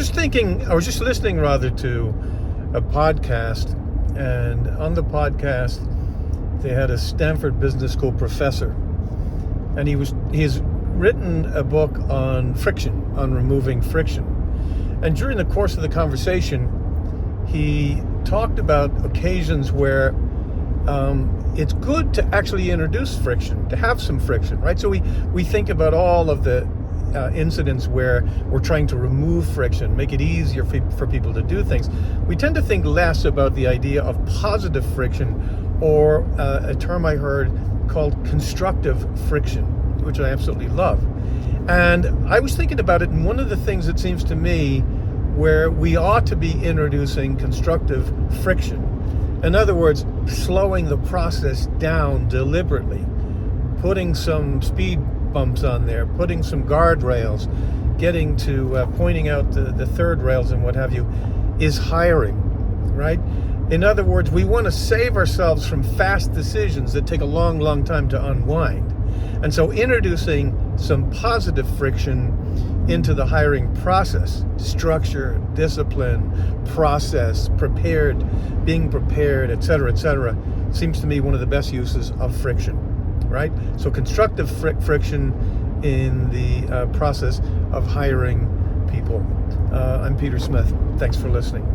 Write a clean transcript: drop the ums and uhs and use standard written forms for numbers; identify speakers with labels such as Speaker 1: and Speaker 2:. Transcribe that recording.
Speaker 1: I was just listening rather to a podcast, and on the podcast they had a Stanford Business School professor, and he's written a book on friction, on removing friction. And during the course of the conversation, he talked about occasions where it's good to actually introduce friction, to have some friction, right? So we think about all of the incidents where we're trying to remove friction, make it easier for people to do things. We tend to think less about the idea of positive friction, or a term I heard called constructive friction, which I absolutely love. And I was thinking about it, and one of the things that seems to me where we ought to be introducing constructive friction, in other words, slowing the process down deliberately, putting some speed bumps on there, putting some guardrails, getting to pointing out the third rails and what have you, is hiring, right? In other words, we want to save ourselves from fast decisions that take a long, long time to unwind. And so introducing some positive friction into the hiring process, structure, discipline, process, being prepared, et cetera, seems to me one of the best uses of friction, right? So constructive friction in the process of hiring people. I'm Peter Smith. Thanks for listening.